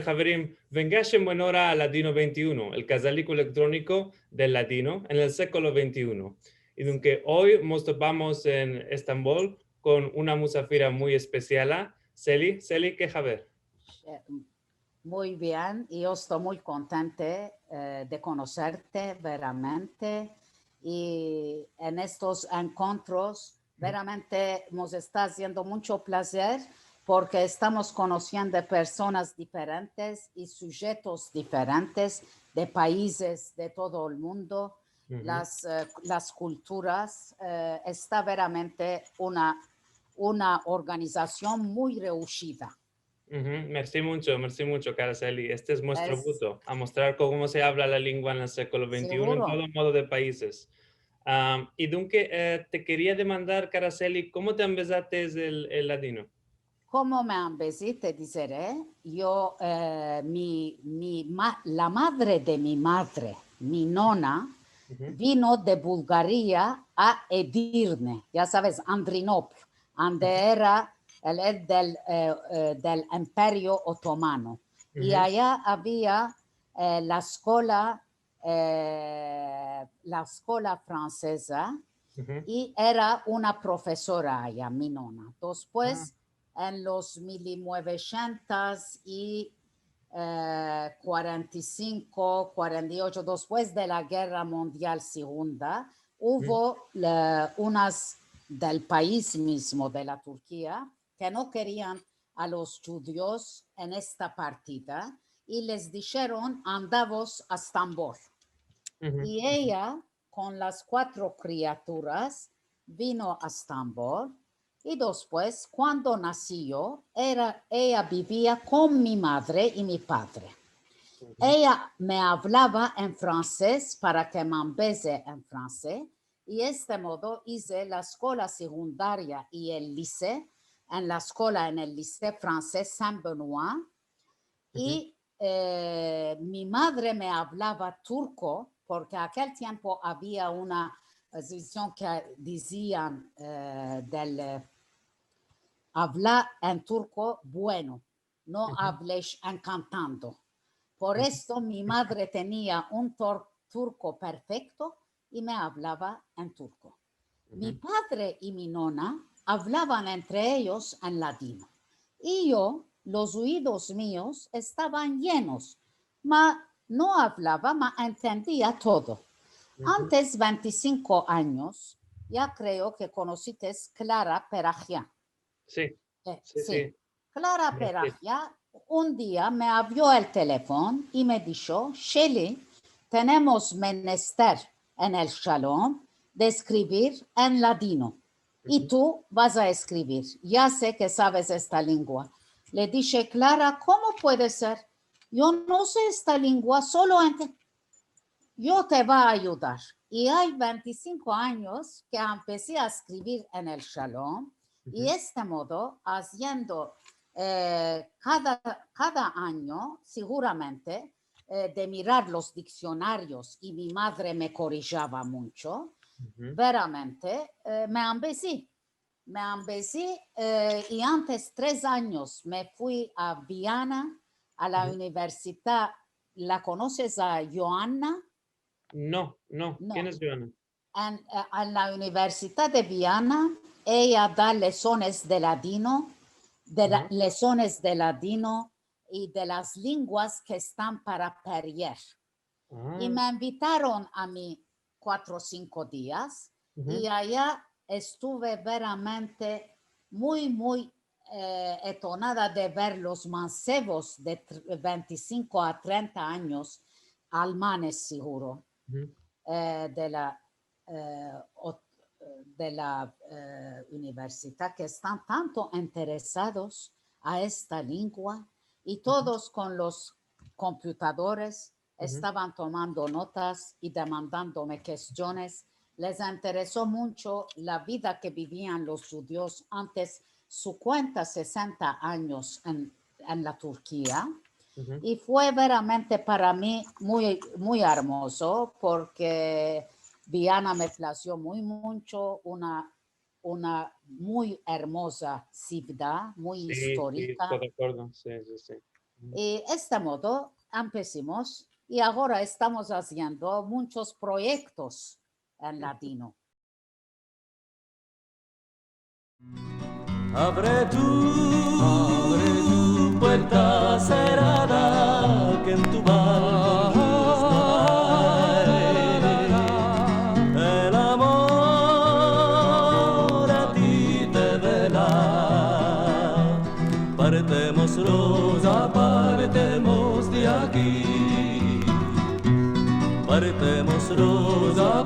Javerim, vengasem buenora al Ladino 21, el casalico electrónico del latino en el século 21. Y dunque hoy nos topamos en Estambul con una musafira muy especial, Celi, que Javer. Eh, Muy bien, yo estoy muy contente de conocerte veramente y en estos encuentros veramente nos está haciendo mucho placer porque estamos conociendo personas diferentes y sujetos diferentes de países de todo el mundo, las culturas. Está veramente una organización muy reuscida. Merci mucho, cara Celi. Este es nuestro Es punto, a mostrar cómo se habla la lengua en el século XXI en seguro. todo modo de países. Y dunque, te quería demandar, cara Celi, ¿cómo te empezaste el latino? Como me ambesi, te diré, yo, la madre de mi madre, mi nona, Ujú, vino de Bulgaria a Edirne, ya sabes, Andrinopol, donde era del Imperio Otomano. Y ujú, allá había la escuela francesa ujú. y era una profesora allá, mi nona. Ah, Después, en los 1900 y 45, 48, después de la Guerra Mundial Segunda, ujú, hubo unas del país mismo de la Turquía que no querían a los judíos en esta partida y les dijeron andamos a Estambul. ujú, Y ella, con las 4 criaturas, vino a Estambul y después, cuando nació, ella vivía con mi madre y mi padre. ujú, Ella me hablaba en francés para que me empecé en francés y este modo hice la escuela secundaria y el liceo en el liceo francés Saint-Benoît ujú, y mi madre me hablaba turco porque aquel tiempo había una sección que decían hablar en turco bueno, no ujú, hables encantando. Por ujú, esto mi madre tenía un turco perfecto y me hablaba en turco. Mi ujú. padre y mi nona hablaban entre ellos en latino y yo, los oídos míos estaban llenos, ma no hablaba, ma entendía todo. Ujú. Antes 25 años, ya creo que conociste Clara Peragia. Sí, sí, Sí, sí. Clara Gracias. Peragia un día me abrió el teléfono y me dijo, Shelly, tenemos menester en el salón de escribir en latino y Ujú, tú vas a escribir. Ya sé que sabes esta lengua. Le dije, Clara, ¿cómo puede ser? Yo no sé esta lengua, solo yo te voy a ayudar. Y hay 25 años que empecé a escribir en el salón y ujú, este modo, haciendo cada año, seguramente, de mirar los diccionarios y mi madre me corrigiaba mucho, ujú, veramente me empecé y antes 3 años me fui a Viena, a la ujú. universidad. ¿La conoces a Joanna? No, no. ¿Quién No. es Joana? En la Universidad de Viena, ella da lecciones de latino, Ajá. lecciones de latino y de las lenguas que están para perder. Y Ah, me invitaron a mí 4 o 5 días ujú, y allá estuve veramente muy entonada de ver los mancebos de 25 a 30 años, alemanes seguro, ujú, de la, eh, universidad que están tanto interesados a esta lengua y ujú, todos con los computadores ujú, estaban tomando notas y demandándome cuestiones. les interesó mucho la vida que vivían los judíos antes 50, 60 años en la Turquía. Ujú. Y fue veramente para mí muy hermoso porque Viana me plació mucho, una muy hermosa ciudad, muy Sí, histórica. estoy de acuerdo. Sí, sí, sí. Y de este modo empezamos y ahora estamos haciendo muchos proyectos en latino. Abre tu puerta cerrada que en tu barco el amor a ti te vela. Partemos rosa, partemos de aquí. Partemos rosa.